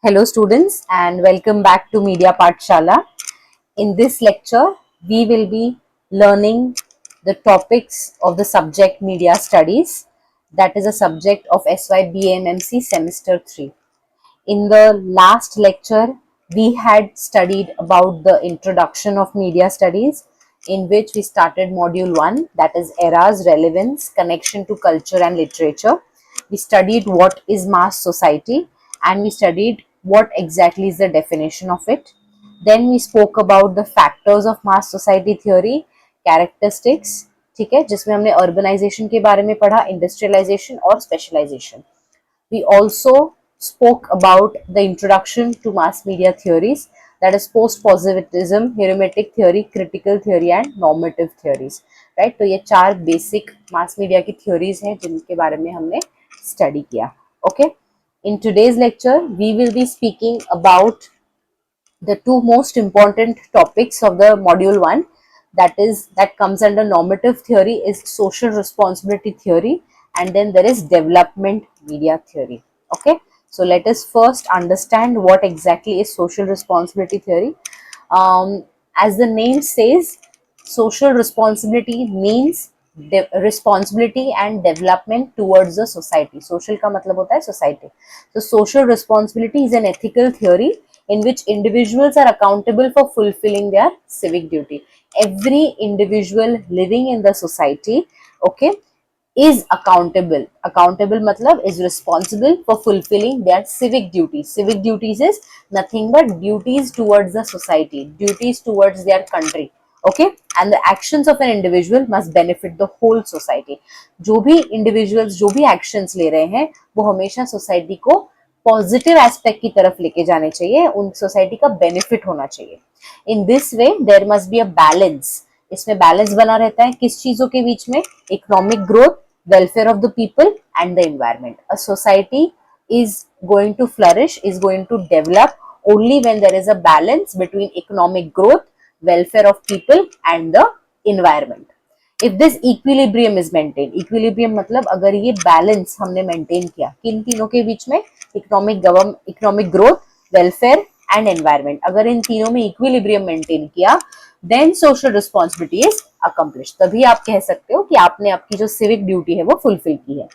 Hello students and welcome back to Media Pathshala. In this lecture, we will be learning the topics of the subject Media Studies, that is a subject of SYBAMMC semester 3. In the last lecture, we had studied about the introduction of media studies, in which we started module 1, that is eras, relevance, connection to culture and literature. We studied what is mass society and we studied what exactly is the definition of it. Then we spoke about the factors of mass society theory, characteristics, ठीक है, जिसमें हमने urbanisation के बारे में पढ़ा, industrialisation और specialisation. We also spoke about the introduction to mass media theories, that is post-positivism, hermeneutic theory, critical theory and normative theories. Right? तो ये चार basic mass media की theories हैं जिनके बारे में हमने study किया. Okay? In today's lecture, we will be speaking about the two most important topics of the module 1, that comes under normative theory, is social responsibility theory, and then there is development media theory. Okay, so let us first understand what exactly is social responsibility theory. As the name says, social responsibility means responsibility and development towards the society. Social का मतलब होता है society. So social responsibility is an ethical theory in which individuals are accountable for fulfilling their civic duty. Every individual living in the society, okay, is accountable. Accountable matlab is responsible for fulfilling their civic duties. Civic duties is nothing but duties towards the society, duties towards their country. Okay, and the actions of an individual must benefit the whole society. जो भी individuals जो भी actions ले रहे हैं वो हमेशा society को पॉजिटिव एस्पेक्ट की तरफ लेके जाने चाहिए, उन सोसाइटी का बेनिफिट होना चाहिए. In this way there must be a balance. इसमें बैलेंस बना रहता है किस चीजों के बीच में? Economic growth, welfare of the people and the environment. A society is going to flourish, is going to develop only when there is a balance between economic growth, welfare of people and the environment. If this equilibrium is maintained, equilibrium मतलब अगर ये balance हमने maintain किया किन तीनों के बीच में, economic growth, welfare and environment, अगर इन तीनों में equilibrium maintain किया, then social responsibility is accomplished. तभी आप कह सकते हो कि आपने आपकी जो civic duty है वो fulfill की है.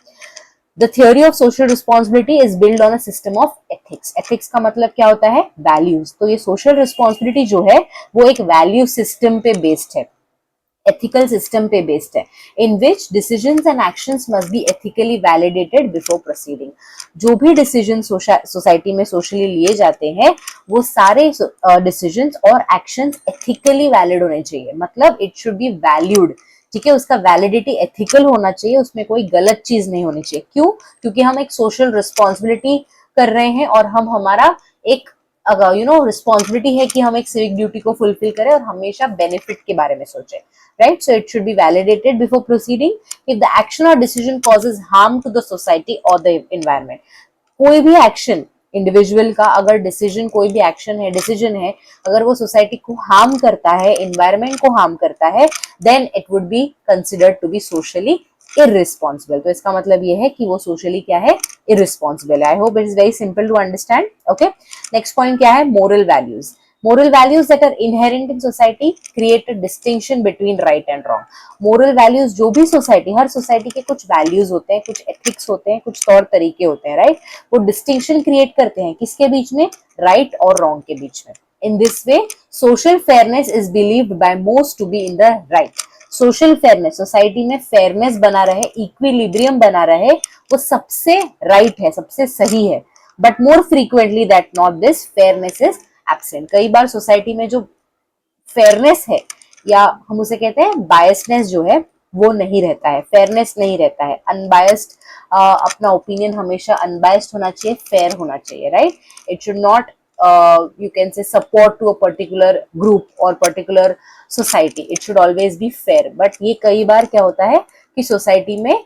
The theory of social responsibility is built on a system of ethics. Ethics का मतलब क्या होता है? Values. तो ये social responsibility जो है वो एक value system पे based है, ethical system पे based है, in which decisions and actions must be ethically validated before proceeding. जो भी decisions society में socially लिए जाते हैं वो सारे decisions और actions ethically valid होने चाहिए. मतलब it should be valued. ठीक है, उसका वैलिडिटी एथिकल होना चाहिए, उसमें कोई गलत चीज नहीं होनी चाहिए. क्यों? क्योंकि हम एक सोशल रिस्पॉन्सिबिलिटी कर रहे हैं और हम हमारा एक रिस्पॉन्सिबिलिटी है कि हम एक सिविक ड्यूटी को फुलफिल करें और हमेशा बेनिफिट के बारे में सोचें. Right, so it should be validated before proceeding. If the action और decision causes harm to the society और द एनवायरमेंट, कोई भी एक्शन इंडिविजुअल का, अगर डिसीजन, कोई भी एक्शन है, डिसीजन है, अगर वो सोसाइटी को हार्म करता है, एनवायरमेंट को हार्म करता है, then it would be considered to be socially irresponsible. तो इसका मतलब ये है कि वो सोशली क्या है? Irresponsible. I hope it is very simple to understand. Okay, next point क्या है? Moral values. Moral values that are inherent in society create a distinction between right and wrong. Moral values जो भी society, हर society के कुछ values होते हैं, कुछ ethics होते हैं, कुछ तौर तरीके होते हैं, राइट? वो डिस्टिंक्शन क्रिएट करते हैं किसके बीच में? राइट और रॉन्ग के बीच में. In this way, social fairness is believed by most to be in the right. Social fairness, society में फेयरनेस बना रहे, इक्विलिब्रियम बना रहे, वो सबसे राइट है, सबसे सही है. But more frequently that not this fairness is absent. कई बार सोसाइटी में जो फेयरनेस है, या हम उसे कहते हैं बायसनेस जो है, वो नहीं रहता है, फेयरनेस नहीं रहता है. अनबायस्ड, अपना ओपिनियन हमेशा अनबायस्ड होना चाहिए, फेयर होना चाहिए, right? It should not you can say support to a particular group or particular society. It should always be fair. But ये कई बार क्या होता है कि सोसाइटी में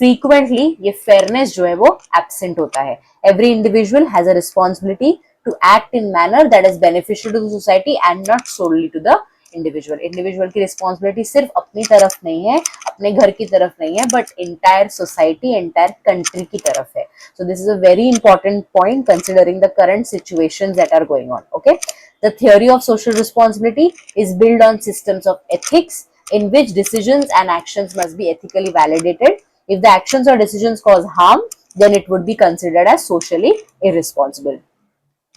frequently ये fairness जो है वो absent होता है. Every individual has a responsibility to act in manner that is beneficial to the society and not solely to the individual. Individual की रिस्पॉन्सिबिलिटी सिर्फ अपनी तरफ नहीं है, अपने घर की तरफ नहीं है, but entire society, entire country की तरफ है. So this is a very important point considering the current situations that are going on. Okay, the theory of social responsibility is built on systems of ethics in which decisions and actions must be ethically validated. If the actions or decisions cause harm, then it would be considered as socially irresponsible.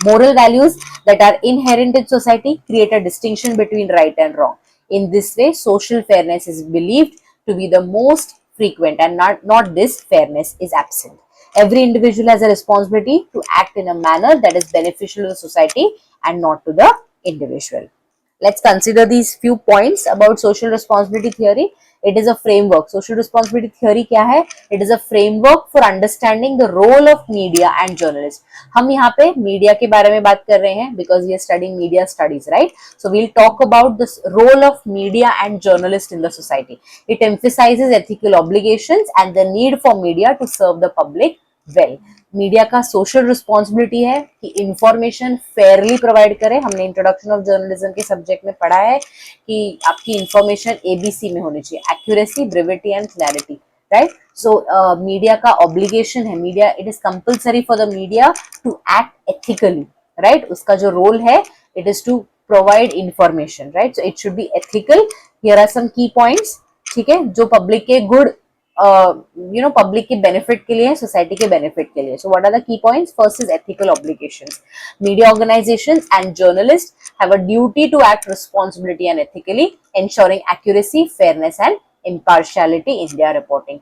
Moral values that are inherent in society create a distinction between right and wrong. In this way, social fairness is believed to be the most frequent, and not this fairness is absent. Every individual has a responsibility to act in a manner that is beneficial to the society and not to the individual. Let's consider these few points about social responsibility theory. It is a framework. Social responsibility theory क्या है? It is a framework for understanding the role of media and journalists. हम यहाँ पे media के बारे में बात कर रहे हैं because we are studying media studies, right? So we'll talk about the role of media and journalists in the society. It emphasizes ethical obligations and the need for media to serve the public well. Media का social responsibility है कि information Fairlie provide करे. हमने introduction of journalism के subject में पढ़ा है कि आपकी इंफॉर्मेशन एबीसी में होनी चाहिए, accuracy, brevity and clarity, right. So media का ऑब्लिगेशन है, media, it is compulsory for the media to act ethically, right. उसका जो रोल है, it is to provide information, right. So it should be ethical. Here are some key points, ठीक है, जो public के good, public के benefit के लिए, सोसाइटी के बेनिफिट के लिए. So what are the key points? First is ethical obligations. Media organisations and journalist have a duty to act responsibility and ethically, ensuring accuracy, fairness and impartiality in their reporting.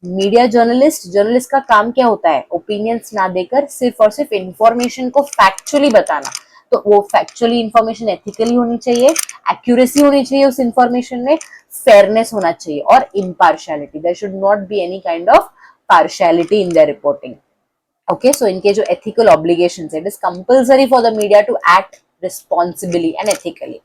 Media journalist का काम क्या होता है? Opinions ना देकर सिर्फ और सिर्फ इंफॉर्मेशन को फैक्चुअली बताना. तो वो फैक्चुअली इंफॉर्मेशन एथिकली होनी चाहिए, एक्यूरेसी होनी चाहिए उस इंफॉर्मेशन में, फेयरनेस होना चाहिए और impartiality. There should not be any kind of partiality in their reporting. Okay, so इनके जो एथिकल ऑब्लिगेशंस है, it is compulsory for the media to act responsibly and ethically.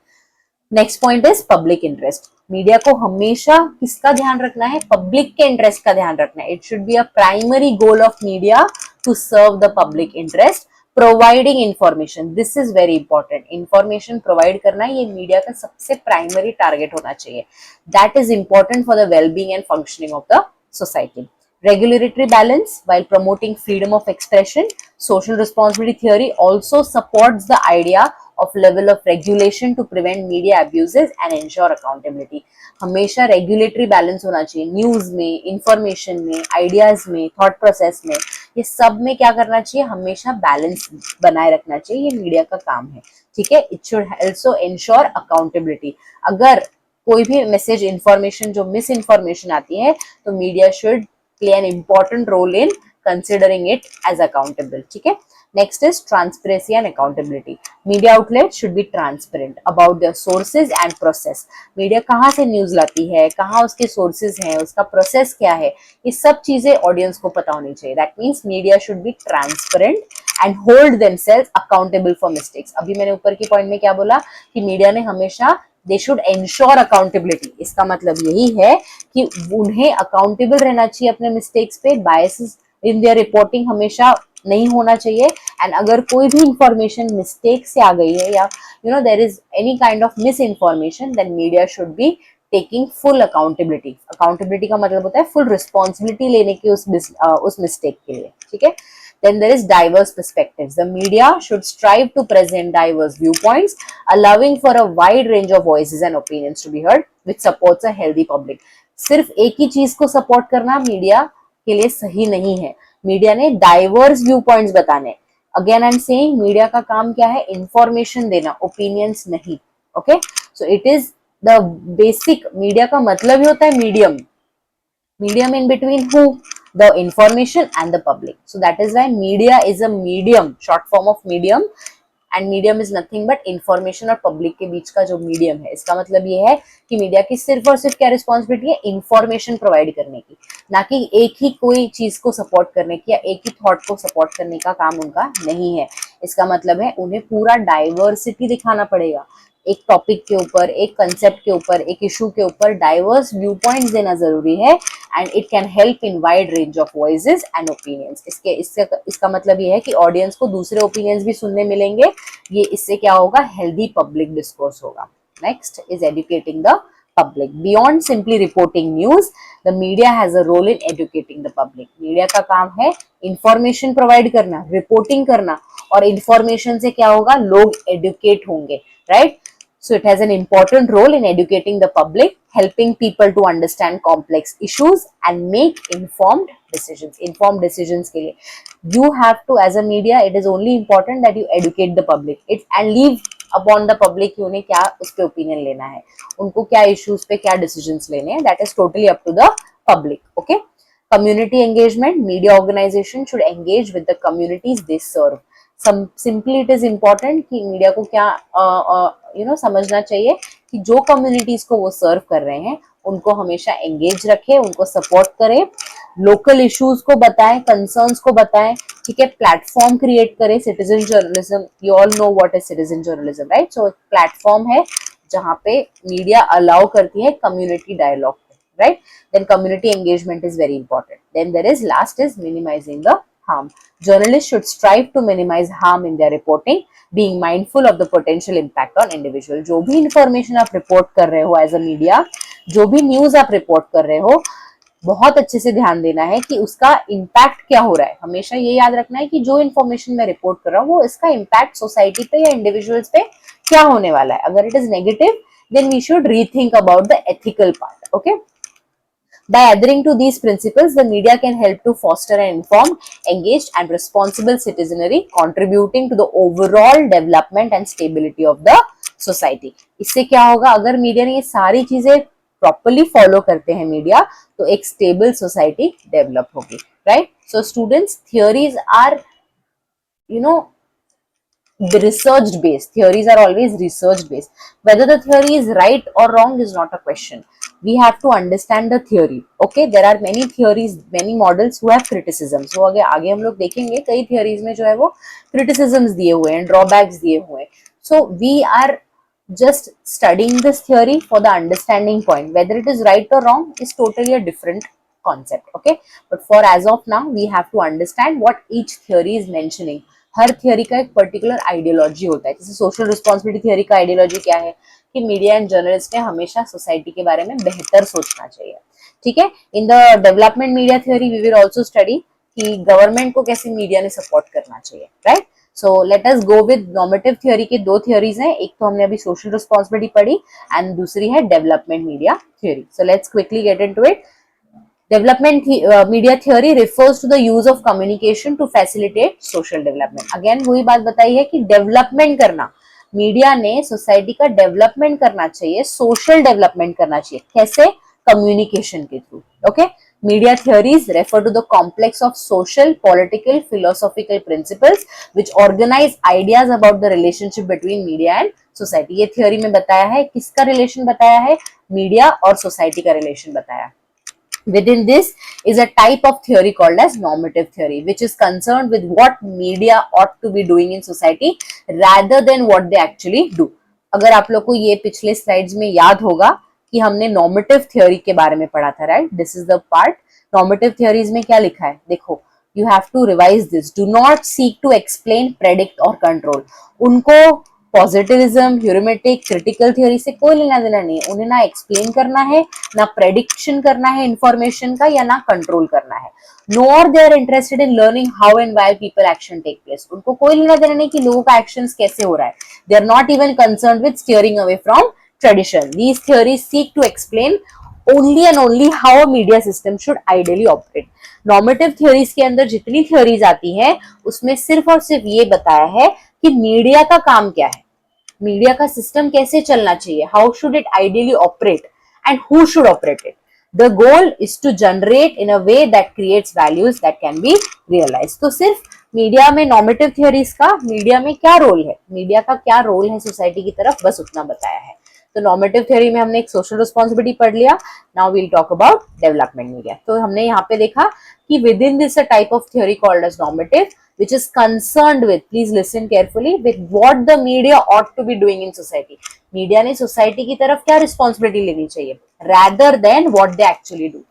Next point is public interest. Media को हमेशा किसका ध्यान रखना है? Public के इंटरेस्ट का ध्यान रखना है. It should be a primary goal of media to serve the public interest. Providing information, this is very important. Information provide करना ये मीडिया का सबसे प्राइमरी टारगेट होना चाहिए. That is important for the wellbeing and functioning of the society. Regulatory balance while promoting freedom of expression. Social responsibility theory also supports the idea of level of regulation to prevent media abuses and ensure accountability. हमेशा regulatory balance होना चाहिए. News में, information में, ideas में, thought process में, ये सब में क्या करना चाहिए? हमेशा बैलेंस बनाए रखना चाहिए. ये मीडिया का काम है, ठीक है. It should also ensure accountability. अगर कोई भी मैसेज, इंफॉर्मेशन जो मिस इन्फॉर्मेशन आती है, तो media should play an important role in considering it as accountable. ठीक है. Next is transparency and accountability. Media outlets should be transparent about their sources and process. Media कहाँ से news लाती है, कहाँ उसके सोर्सेज हैं, उसका प्रोसेस क्या है, ये सब चीजें ऑडियंस को पता होनी चाहिए. That means media should be transparent and hold themselves accountable for mistakes. अभी मैंने ऊपर की पॉइंट में क्या बोला कि मीडिया ने हमेशा दे शुड एंश्योर अकाउंटेबिलिटी. इसका मतलब यही है कि उन्हें अकाउंटेबल रहना चाहिए अपने मिस्टेक्स पे. बायसेस इन देयर रिपोर्टिंग हमेशा नहीं होना चाहिए. एंड अगर कोई भी इंफॉर्मेशन मिस्टेक से आ गई है या there is any kind of misinformation, then media should be taking full accountability. Accountability का मतलब होता है फुल रिस्पॉन्सिबिलिटी लेने की उस मिस्टेक के लिए, ठीक है. Then there is diverse perspectives. The media should strive to present diverse viewpoints, allowing for a wide range of voices and opinions to be heard, which supports a healthy public. सिर्फ एक ही चीज को support करना media के लिए सही नहीं है. मीडिया ने डाइवर्स व्यू पॉइंट्स बताने. Again I am saying, media का काम क्या है? इंफॉर्मेशन देना, ओपिनियंस नहीं. Okay, so it is the basic. Media का मतलब ही होता है medium. Medium in between who? The information and the public. So that is why media is a medium, short form of medium, and medium is nothing but information और public के बीच का जो medium है. इसका मतलब ये है कि मीडिया की सिर्फ और सिर्फ क्या रिस्पॉन्सिबिलिटी है? इंफॉर्मेशन प्रोवाइड करने की, ना कि एक ही कोई चीज को सपोर्ट करने की या एक ही थॉट को सपोर्ट करने का काम उनका नहीं है. इसका मतलब है उन्हें पूरा डाइवर्सिटी दिखाना पड़ेगा. एक टॉपिक के ऊपर, एक कंसेप्ट के ऊपर, एक इशू के ऊपर डाइवर्स व्यू पॉइंट्स देना जरूरी है. And it can help in wide range of voices and opinions. इसका मतलब ये है कि ऑडियंस को दूसरे ओपिनियंस भी सुनने मिलेंगे. ये इससे क्या होगा? हेल्दी पब्लिक डिस्कोर्स होगा. Next is educating the public. Beyond simply reporting news, the media has a role in educating the public. Media का काम है information provide करना, reporting करना, और information से क्या होगा, लोग educate होंगे, right? So it has an important role in educating the public, helping people to understand complex issues and make informed decisions. Informed decisions के लिए you have to, as a media, it is only important that you educate the public it and leave upon the public कि उन्हें क्या उस पे opinion लेना है, उनको क्या इश्यूज पे क्या डिसीजंस लेने हैं, that is totally up to the public. Okay. Community engagement. Media organization should engage with the communities they serve. Simply it is important कि मीडिया को क्या समझना चाहिए कि जो कम्युनिटीज को वो सर्व कर रहे हैं उनको हमेशा एंगेज रखे, उनको सपोर्ट करे, लोकल इश्यूज को बताएं, कंसर्न्स को बताएं, ठीक है, प्लेटफॉर्म क्रिएट करे. Citizen journalism, you all know what is citizen journalism, right? So platform है जहाँ पे मीडिया अलाउ करती है community dialogue, right? Then community engagement is very important. Then there is last is minimizing the harm. Journalists should strive to minimize harm in their reporting, being mindful of the potential impact on individual. जो भी information आप report कर रहे हो as a media, जो भी news आप report कर रहे हो, बहुत अच्छे से ध्यान देना है कि उसका इम्पैक्ट क्या हो रहा है. हमेशा ये याद रखना है कि जो इन्फॉर्मेशन मैं रिपोर्ट कर रहा हूँ वो इसका इम्पैक्ट सोसाइटी पे या इंडिविजुअल्स पे क्या होने वाला है. अगर it is negative, then we should rethink about the ethical part. Okay. By adhering to these principles, the media can help to foster an informed, engaged and responsible citizenry, contributing to the overall development and stability of the society. इससे क्या होगा, अगर media ने ये सारी चीजें properly follow करते हैं मीडिया, तो एक स्टेबल सोसाइटी डेवलप होगी, right? So students, theories are the research based. Theories are always research based. Whether the theory is right or wrong is not a question. We have to understand the theory. Okay, there are many theories, many models who have criticisms. So आगे हम लोग देखेंगे कई theories में जो है वो criticisms दिए हुए हैं, drawbacks दिए हुए हैं. So we are just studying this theory for the understanding point. Whether it is right or wrong is totally a different concept. Okay, but for as of now, we have to understand what each theory is mentioning. Her theory का एक particular ideology होता है. जैसे social responsibility theory का ideology क्या है कि media and journalist ने हमेशा सोसाइटी के बारे में बेहतर सोचना चाहिए, ठीक है. In the development media theory we will also study कि गवर्नमेंट को कैसे मीडिया ने सपोर्ट करना चाहिए, right? So let us go with normative theory के दो थियोरीज हैं. एक तो हमने अभी सोशल रिस्पॉन्सिबिलिटी पढ़ी एंड दूसरी है development media theory. So let's quickly get into it. Development media theory refers to the use of communication to facilitate social development. Again वही बात बताई है कि डेवलपमेंट करना, मीडिया ने सोसाइटी का डेवलपमेंट करना चाहिए, सोशल डेवलपमेंट करना चाहिए. कैसे? कम्युनिकेशन के through. Okay. Media theories refer to the complex of social, political, philosophical principles which organize ideas about the relationship between media and society. ये theory में बताया है, किसका relation बताया है? मीडिया और सोसाइटी का relation बताया. Within this is a type of theory called as normative theory, which is concerned with what media ought to be doing in society rather than what they actually do. अगर आप लोग को ये पिछले slides में याद होगा कि हमने नॉर्मेटिव थ्योरी के बारे में पढ़ा था, right? This is the part. Normative theories में क्या लिखा है देखो, you have to revise this. Do not seek to explain, predict और कंट्रोल. उनको पॉजिटिविज्म, ह्यूरिमेटिक, क्रिटिकल थ्योरी से कोई लेना देना नहीं है. उन्हें ना एक्सप्लेन करना है, ना प्रेडिक्शन करना है इंफॉर्मेशन का, या ना कंट्रोल करना है. Nor they are interested in learning how and why people action take place. उनको कोई लेना देना नहीं कि लोगों का एक्शन कैसे हो रहा है. They are not even concern with steering away from tradition. These theories seek to explain only and only how a media system should ideally operate. Normative theories के अंदर जितनी थ्योरीज आती हैं उसमें सिर्फ और सिर्फ ये बताया है कि मीडिया का काम क्या है, मीडिया का सिस्टम कैसे चलना चाहिए, how should it ideally operate and who should operate it. The goal is to generate in a way that creates values that can be realize. तो सिर्फ मीडिया में नॉर्मेटिव थ्योरीज का मीडिया में क्या रोल है, मीडिया का क्या role है सोसाइटी की तरफ, बस उतना बताया है. तो नॉर्मेटिव थ्योरी में हमने एक सोशल रिस्पॉन्सिबिलिटी पढ़ लिया. Now we'll talk about development media. तो हमने यहाँ पे देखा कि within this a type of theory called as normative which is concerned with, please listen carefully, with what the media ought to be doing in society. Media ने society की तरफ क्या रिस्पॉन्सिबिलिटी लेनी चाहिए rather than what they actually do.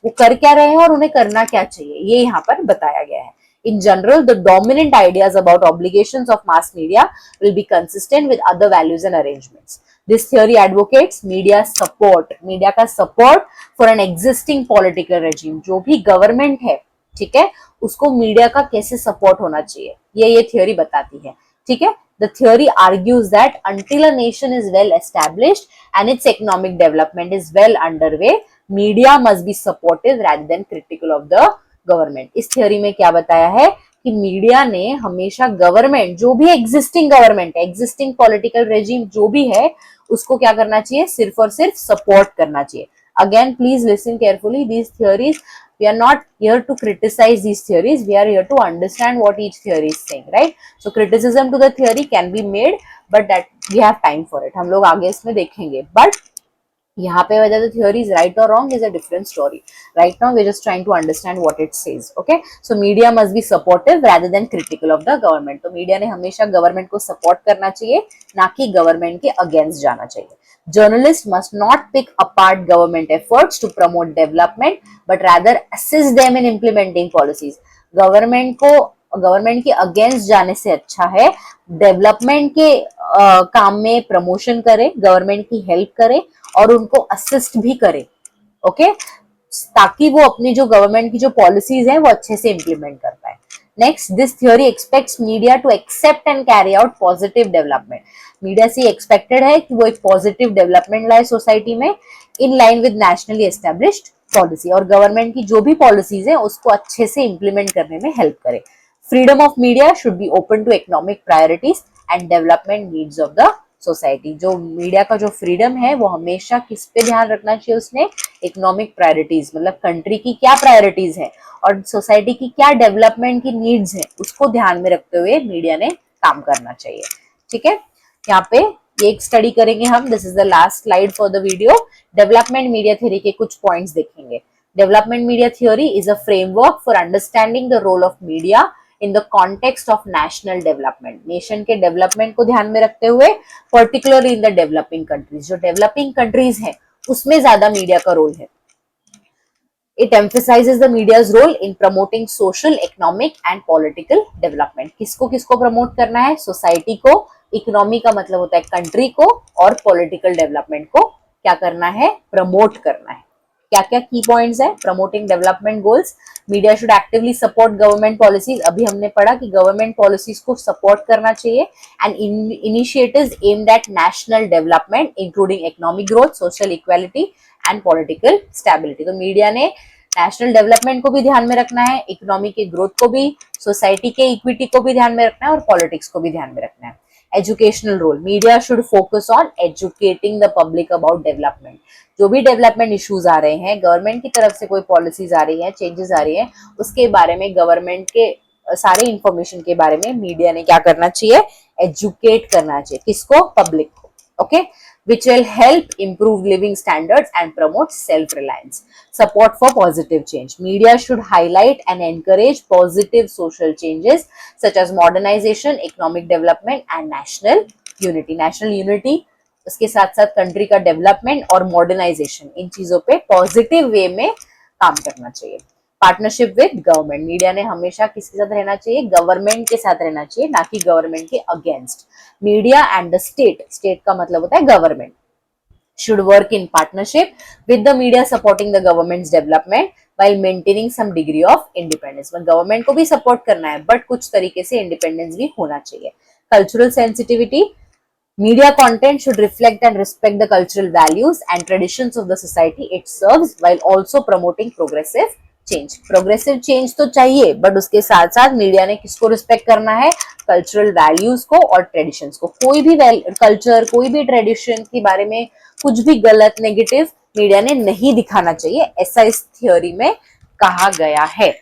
वो कर क्या रहे हैं और उन्हें करना क्या चाहिए, ये यहाँ पर बताया गया है. In general, the dominant ideas about obligations of mass media will be consistent with other values and arrangements. This theory advocates media support, media का support for an existing political regime, जो भी गवर्नमेंट है, ठीक है, उसको media का कैसे support होना चाहिए, ये थियोरी बताती है, ठीक है। The theory argues that until a nation is well established and its economic development is well underway, media must be supportive rather than critical of the government. इस theory में क्या बताया है कि मीडिया ने हमेशा गवर्नमेंट, जो भी एग्जिस्टिंग गवर्नमेंट है, एग्जिस्टिंग पॉलिटिकल रेजिम जो भी है, उसको क्या करना चाहिए, सिर्फ और सिर्फ सपोर्ट करना चाहिए। Again please listen carefully, these theories, we are not here to criticize these theories, we are here to understand what each theory is saying, right? So criticism to the theory can be made, but that we have time for it, हम लोग आगे इसमें देखेंगे। but यहाँ पे whether the theory is right or wrong is a different story. Right now we're just trying to understand what it says. Okay, so media must be supportive rather than critical of the government. तो media ने हमेशा government को support करना चाहिए, ना कि government के against जाना चाहिए। Journalists must not pick apart government efforts to promote development, but rather assist them in implementing policies. Government के अगेंस्ट जाने से अच्छा है डेवलपमेंट के काम में प्रमोशन करे, गवर्नमेंट की हेल्प करे और उनको असिस्ट भी करे, ओके, ताकि वो अपनी जो गवर्नमेंट की जो पॉलिसीज है वो अच्छे से इंप्लीमेंट कर पाए। Next, this theory expects media to accept and carry out positive development. Media से एक्सपेक्टेड है कि वो एक पॉजिटिव डेवलपमेंट लाए सोसाइटी में, in line with nationally established policy, और गवर्नमेंट की जो भी पॉलिसीज है उसको अच्छे से इंप्लीमेंट करने में हेल्प करे। Freedom of media should be open to economic priorities and development needs of the society. जो मीडिया का जो फ्रीडम है वो हमेशा किस पे ध्यान रखना चाहिए, उसने इकोनॉमिक प्रायोरिटीज, मतलब कंट्री की क्या प्रायोरिटीज है और सोसाइटी की क्या डेवलपमेंट की नीड्स है, उसको ध्यान में रखते हुए मीडिया ने काम करना चाहिए, ठीक है। यहाँ पे ये एक स्टडी करेंगे हम, this is the last slide for the video. Development media theory के कुछ पॉइंट्स देखेंगे। Development media theory is a framework for understanding the role of media in the context of national development, nation के development को ध्यान में रखते हुए, particularly in the developing countries, जो डेवलपिंग कंट्रीज है उसमें ज्यादा मीडिया का रोल है। It emphasizes the media's role in promoting social, economic and political development. किसको किसको प्रमोट करना है, सोसाइटी को, इकोनॉमी का मतलब होता है कंट्री को, और पॉलिटिकल डेवलपमेंट को क्या करना है, प्रमोट करना है। क्या क्या की पॉइंट्स है, promoting development goals, media should actively support government policies, अभी हमने पढ़ा कि गवर्नमेंट पॉलिसीज को सपोर्ट करना चाहिए, and initiatives aimed at national development including economic growth, social equality and political stability. तो मीडिया ने नेशनल डेवलपमेंट को भी ध्यान में रखना है, इकोनॉमी के ग्रोथ को भी, सोसाइटी के इक्विटी को भी ध्यान में रखना है और पॉलिटिक्स को भी ध्यान में रखना है। Educational role, media should focus on educating the public about development. जो भी डेवलपमेंट इश्यूज आ रहे हैं, गवर्नमेंट की तरफ से कोई पॉलिसीज आ रही है, चेंजेस आ रही है, उसके बारे में, गवर्नमेंट के सारे इंफॉर्मेशन के बारे में मीडिया ने क्या करना चाहिए, एजुकेट करना चाहिए, किसको, पब्लिक को, okay, which will help improve living standards and promote self-reliance. Support for positive change. Media should highlight and encourage positive social changes such as modernization, economic development and national unity. National unity, उसके साथ साथ country का development और modernisation, इन चीजों पे positive way में काम करना चाहिए। पार्टनरशिप विद गवर्नमेंट, मीडिया ने हमेशा किसके साथ रहना चाहिए, गवर्नमेंट के साथ रहना चाहिए, ना कि गवर्नमेंट के against. Media and the state, state का मतलब होता है government, should work in partnership with the media supporting the government's development while maintaining some degree of independence. मतलब गवर्नमेंट को भी सपोर्ट करना है बट कुछ तरीके से इंडिपेंडेंस भी होना चाहिए। Cultural sensitivity, media content should reflect and respect the cultural values and traditions of the society it serves while also promoting progressive change. Progressive change तो चाहिए बट उसके साथ साथ मीडिया ने किसको रिस्पेक्ट करना है, कल्चरल वैल्यूज को और ट्रेडिशंस को। कोई भी कल्चर, कोई भी ट्रेडिशन के बारे में कुछ भी गलत, नेगेटिव मीडिया ने नहीं दिखाना चाहिए, ऐसा इस थियोरी में कहा गया है।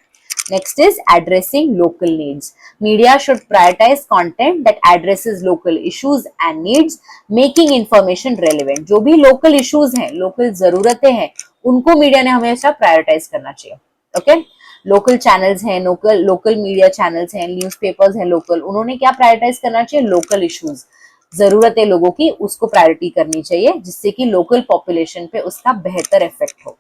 Next is addressing local needs. Media should prioritize content that addresses local issues and needs, making information relevant. जो भी local issues हैं, local जरूरतें हैं, उनको मीडिया ने हमेशा प्रायोरिटाइज करना चाहिए, ओके। लोकल चैनल्स हैं, लोकल मीडिया चैनल्स हैं, न्यूज़पेपर्स हैं लोकल, उन्होंने क्या प्रायोरिटाइज करना चाहिए, लोकल इश्यूज, जरूरतें लोगों की, उसको प्रायोरिटी करनी चाहिए, जिससे कि लोकल पॉपुलेशन पे उसका बेहतर इफेक्ट हो।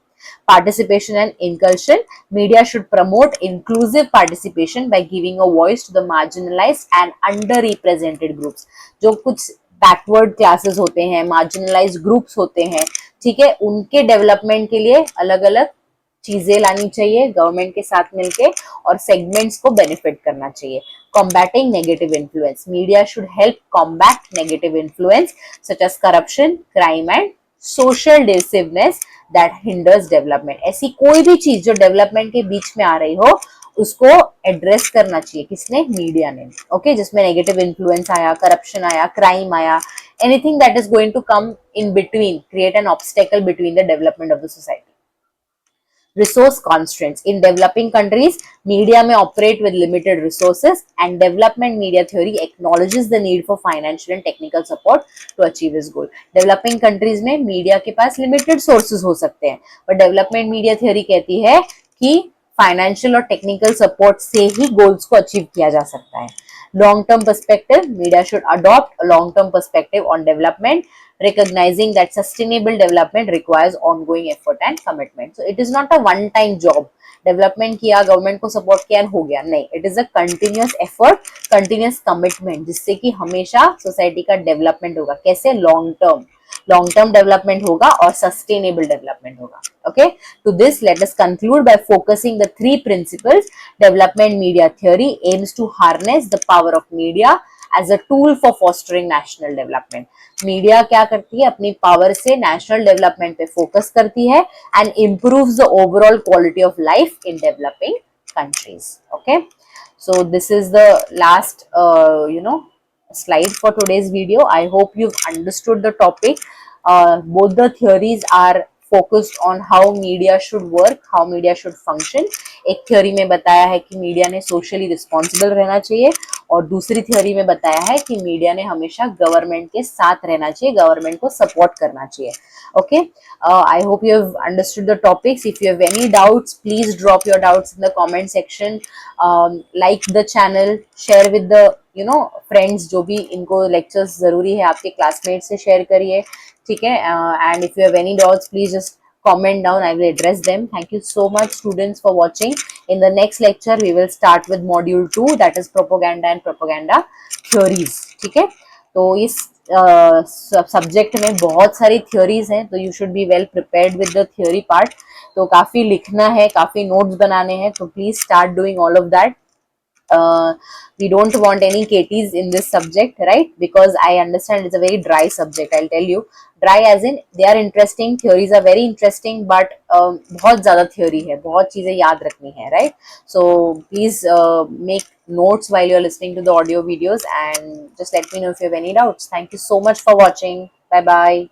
Participation and inclusion, media should promote inclusive participation by giving a voice to the marginalized and underrepresented groups. जो कुछ बैकवर्ड क्लासेस होते हैं, मार्जिनलाइज ग्रुप्स होते हैं, ठीक है, उनके डेवलपमेंट के लिए अलग अलग चीजें लानी चाहिए गवर्नमेंट के साथ मिलके, और सेगमेंट्स को बेनिफिट करना चाहिए. Combating negative influence. Media should help combat negative influence such as corruption, crime and social divisiveness that hinders development. ऐसी कोई भी चीज जो डेवलपमेंट के बीच में आ रही हो उसको एड्रेस करना चाहिए. किसने? मीडिया ने. ओके, जिसमें नेगेटिव इन्फ्लुएंस आया, करप्शन आया, क्राइम आया, anything that is going to come in between, create an obstacle between the development of the society. Resource constraints. In developing countries, media may operate with limited resources, and development media theory acknowledges the need for financial and technical support to achieve this goal. Developing countries में media के पास limited sources हो सकते हैं, but development media theory कहती है कि financial और technical support से ही गोल्स को अचीव किया जा सकता है. Long term perspective. Media should adopt a long term perspective on development, recognizing that sustainable development requires ongoing effort and commitment. So it is not a one time job. Development किया, government को support किया, हो गया, नहीं. It is a continuous effort, continuous commitment, जिससे कि हमेशा society का डेवलपमेंट होगा. कैसे? लॉन्ग टर्म डेवलपमेंट होगा और सस्टेनेबल डेवलपमेंट होगा. Okay, to this let us conclude by focusing the three principles. Development media theory aims to harness the power of media as a tool for fostering national development. Media क्या करती है? अपनी power से national development पे focus करती है and improves the overall quality of life in developing countries. Okay, so this is the last slide for today's video. I hope you've understood the topic. Both the theories are focused on how media should work, how media should function. एक theory में बताया है कि media ने socially responsible रहना चाहिए, और दूसरी थ्योरी में बताया है कि मीडिया ने हमेशा गवर्नमेंट के साथ रहना चाहिए, गवर्नमेंट को सपोर्ट करना चाहिए. Okay, I hope you have understood the topics. If you have any doubts, please drop your doubts in the comment section. Like the channel, share with the friends जो भी इनको lectures जरूरी है, आपके classmates से share करिए, ठीक है. And if you have any doubts, please just comment down. I will address them. Thank you so much, students, for watching. In the next lecture, we will start with module 2, that is propaganda and propaganda theories. ठीक है, तो इस subject में बहुत सारी theories हैं, तो you should be well prepared with the theory part. तो काफी लिखना है, काफी नोट्स बनाने हैं, तो please start doing all of that. We don't want any KTs in this subject, right? Because I understand it's a very dry subject. I'll tell you, dry as in they are interesting, theories are very interesting, but बहुत ज़्यादा theory है, बहुत चीजें याद रखनी है, right? So please make notes while you're listening to the audio videos, and just let me know if you have any doubts. Thank you so much for watching. Bye bye.